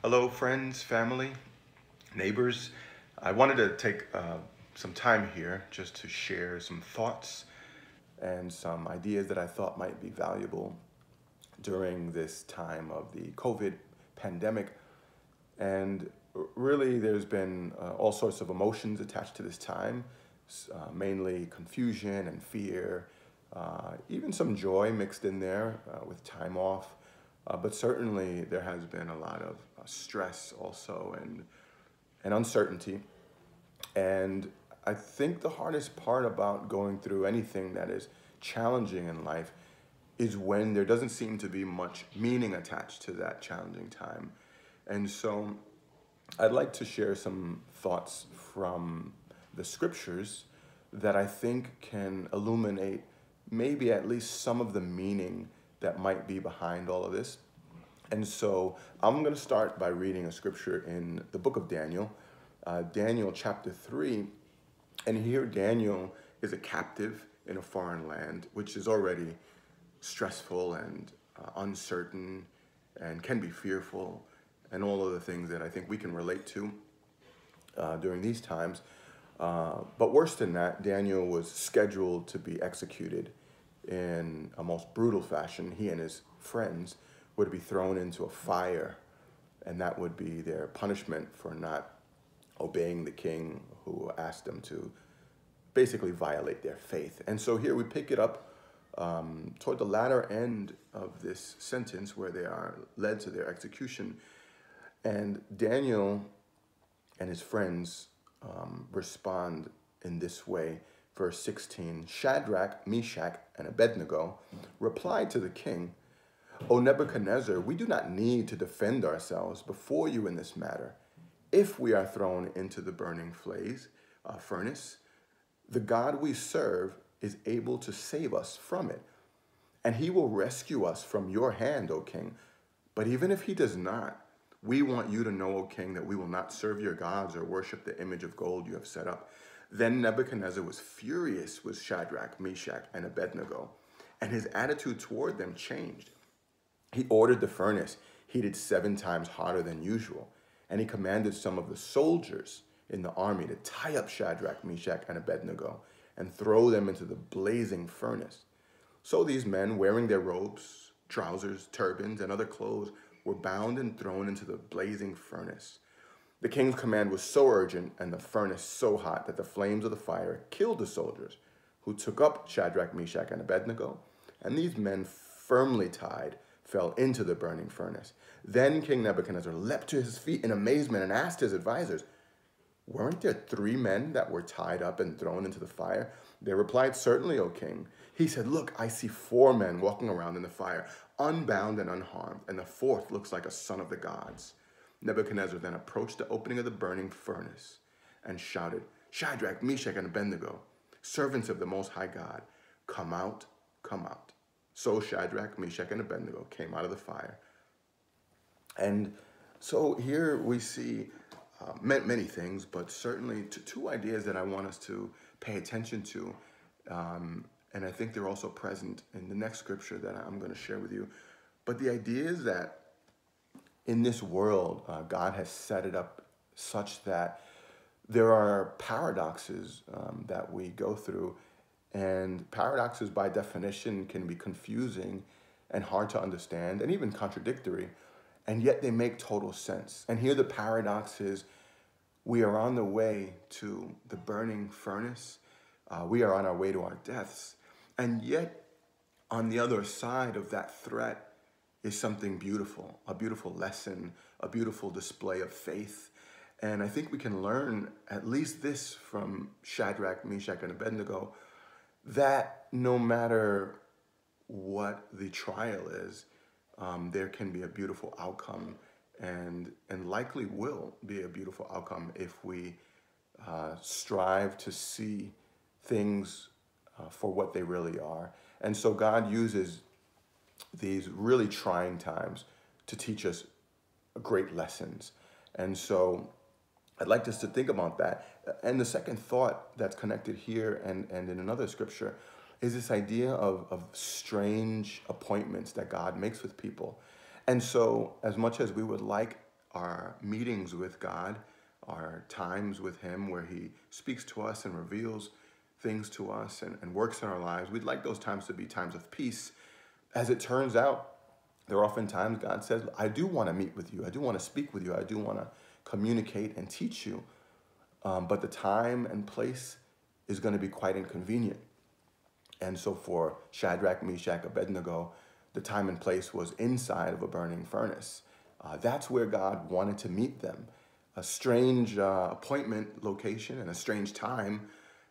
Hello, friends, family, neighbors. I wanted to take some time here just to share some thoughts and some ideas that I thought might be valuable during this time of the COVID pandemic. And really, there's been all sorts of emotions attached to this time, mainly confusion and fear, even some joy mixed in there with time off. But certainly, there has been a lot of stress also and uncertainty. And I think the hardest part about going through anything that is challenging in life is when there doesn't seem to be much meaning attached to that challenging time. And so I'd like to share some thoughts from the scriptures that I think can illuminate maybe at least some of the meaning that might be behind all of this. And so I'm going to start by reading a scripture in the book of Daniel, Daniel chapter 3. And here Daniel is a captive in a foreign land, which is already stressful and uncertain and can be fearful and all of the things that I think we can relate to during these times. But worse than that, Daniel was scheduled to be executed in a most brutal fashion. He and his friends would be thrown into a fire, and that would be their punishment for not obeying the king who asked them to basically violate their faith. And so here we pick it up toward the latter end of this sentence where they are led to their execution. And Daniel and his friends respond in this way. Verse 16, Shadrach, Meshach, and Abednego replied to the king, O Nebuchadnezzar, we do not need to defend ourselves before you in this matter. If we are thrown into the burning furnace, the God we serve is able to save us from it, and he will rescue us from your hand, O king. But even if he does not, we want you to know, O king, that we will not serve your gods or worship the image of gold you have set up. Then Nebuchadnezzar was furious with Shadrach, Meshach, and Abednego, and his attitude toward them changed. He ordered the furnace heated 7 times hotter than usual, and he commanded some of the soldiers in the army to tie up Shadrach, Meshach, and Abednego and throw them into the blazing furnace. So these men, wearing their robes, trousers, turbans, and other clothes, were bound and thrown into the blazing furnace. The king's command was so urgent and the furnace so hot that the flames of the fire killed the soldiers, who took up Shadrach, Meshach, and Abednego, and these men, firmly tied, fell into the burning furnace. Then King Nebuchadnezzar leapt to his feet in amazement and asked his advisors, weren't there 3 men that were tied up and thrown into the fire? They replied, certainly, O king. He said, look, I see 4 men walking around in the fire, unbound and unharmed, and the 4th looks like a son of the gods. Nebuchadnezzar then approached the opening of the burning furnace and shouted, Shadrach, Meshach, and Abednego, servants of the Most High God, come out, come out. So Shadrach, Meshach, and Abednego came out of the fire. And so here we see many things, but certainly 2 ideas that I want us to pay attention to. And I think they're also present in the next scripture that I'm going to share with you. But the idea is that in this world, God has set it up such that there are paradoxes that we go through. And paradoxes, by definition, can be confusing and hard to understand and even contradictory. And yet they make total sense. And here the paradox is we are on the way to the burning furnace. We are on our way to our deaths. And yet on the other side of that threat is something beautiful, a beautiful lesson, a beautiful display of faith. And I think we can learn at least this from Shadrach, Meshach, and Abednego, that no matter what the trial is, there can be a beautiful outcome and likely will be a beautiful outcome if we strive to see things for what they really are. And so God uses these really trying times to teach us great lessons. And so I'd like us to think about that. And the second thought that's connected here and in another scripture is this idea of strange appointments that God makes with people. And so as much as we would like our meetings with God, our times with him where he speaks to us and reveals things to us and works in our lives. We'd like those times to be times of peace. As it turns out, there are often times God says, I do want to meet with you. I do want to speak with you. I do want to communicate and teach you. But the time and place is going to be quite inconvenient. And so for Shadrach, Meshach, Abednego, the time and place was inside of a burning furnace. That's where God wanted to meet them. A strange appointment location and a strange time,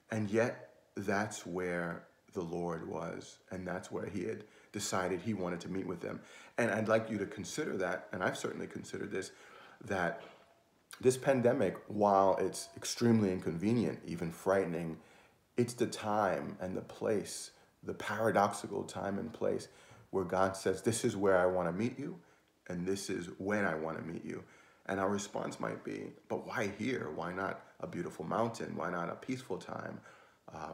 and yet that's where the Lord was, and that's where he had decided he wanted to meet with them. And I'd like you to consider that, and I've certainly considered this, that this pandemic, while it's extremely inconvenient, even frightening, it's the time and the place, the paradoxical time and place where God says, this is where I want to meet you, and this is when I want to meet you. And our response might be, but why here? Why not a beautiful mountain? Why not a peaceful time?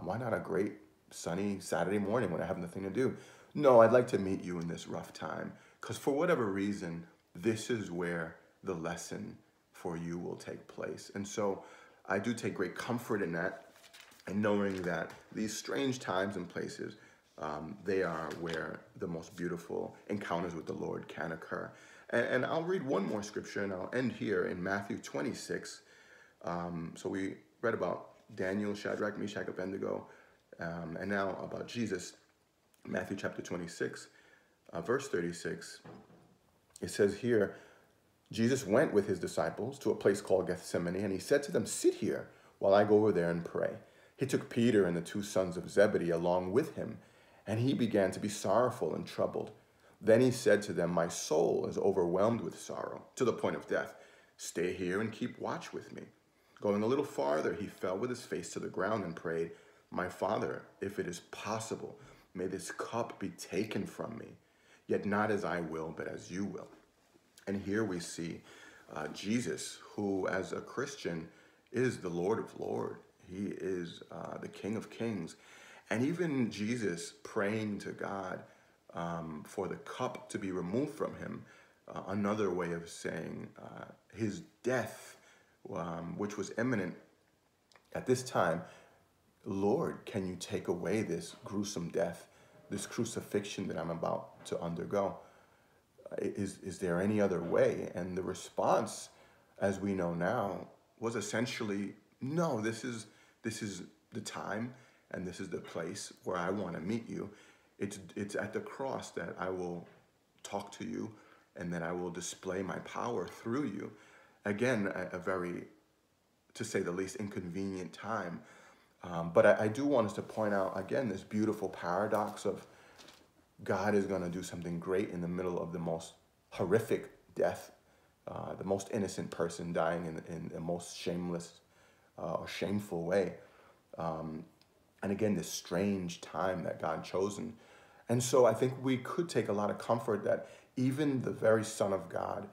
Why not a great sunny Saturday morning when I have nothing to do? No, I'd like to meet you in this rough time, because for whatever reason, this is where the lesson for you will take place. And so I do take great comfort in that, and knowing that these strange times and places, they are where the most beautiful encounters with the Lord can occur. And I'll read one more scripture, and I'll end here in Matthew 26. So we read about Daniel, Shadrach, Meshach, Abednego, and now about Jesus. Matthew chapter 26, verse 36. It says here, Jesus went with his disciples to a place called Gethsemane, and he said to them, sit here while I go over there and pray. He took Peter and the two sons of Zebedee along with him, and he began to be sorrowful and troubled. Then he said to them, my soul is overwhelmed with sorrow to the point of death. Stay here and keep watch with me. Going a little farther, he fell with his face to the ground and prayed, my Father, if it is possible, may this cup be taken from me, yet not as I will, but as you will. And here we see Jesus, who as a Christian is the Lord of Lords. He is the King of Kings. And even Jesus praying to God for the cup to be removed from him, another way of saying his death, which was imminent at this time. Lord, can you take away this gruesome death, this crucifixion that I'm about to undergo? Is there any other way? And the response, as we know now, was essentially, no, this is the time and this is the place where I want to meet you. It's at the cross that I will talk to you and that I will display my power through you. Again, a very, to say the least, inconvenient time. But I do want us to point out, again, this beautiful paradox of God is going to do something great in the middle of the most horrific death, the most innocent person dying in the most shameless or shameful way. And again, this strange time that God chosen. And so I think we could take a lot of comfort that even the very Son of God,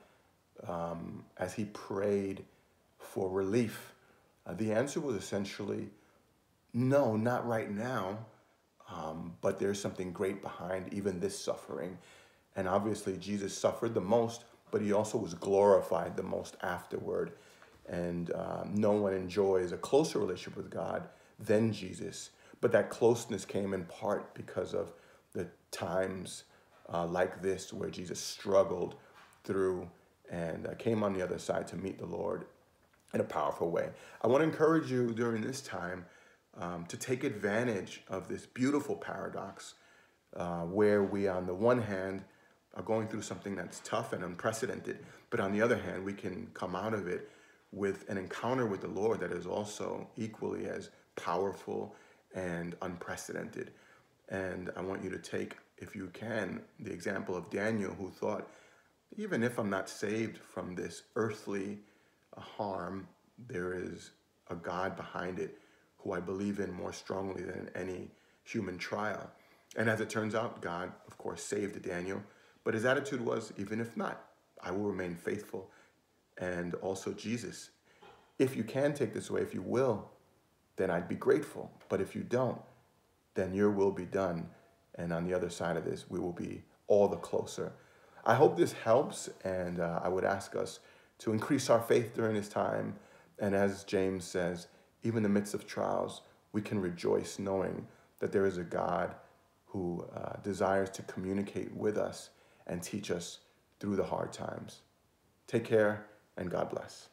as he prayed for relief, the answer was essentially, no, not right now, but there's something great behind even this suffering. And obviously Jesus suffered the most, but he also was glorified the most afterward. And no one enjoys a closer relationship with God than Jesus. But that closeness came in part because of the times like this where Jesus struggled through and came on the other side to meet the Lord in a powerful way. I want to encourage you during this time to take advantage of this beautiful paradox where we, on the one hand, are going through something that's tough and unprecedented, but on the other hand, we can come out of it with an encounter with the Lord that is also equally as powerful and unprecedented. And I want you to take, if you can, the example of Daniel, who thought, even if I'm not saved from this earthly harm, there is a God behind it who I believe in more strongly than any human trial. And as it turns out, God, of course, saved Daniel. But his attitude was, even if not, I will remain faithful. And also Jesus, if you can take this away, if you will, then I'd be grateful. But if you don't, then your will be done. And on the other side of this, we will be all the closer. I hope this helps. And I would ask us to increase our faith during this time. And as James says, even in the midst of trials, we can rejoice knowing that there is a God who desires to communicate with us and teach us through the hard times. Take care, and God bless.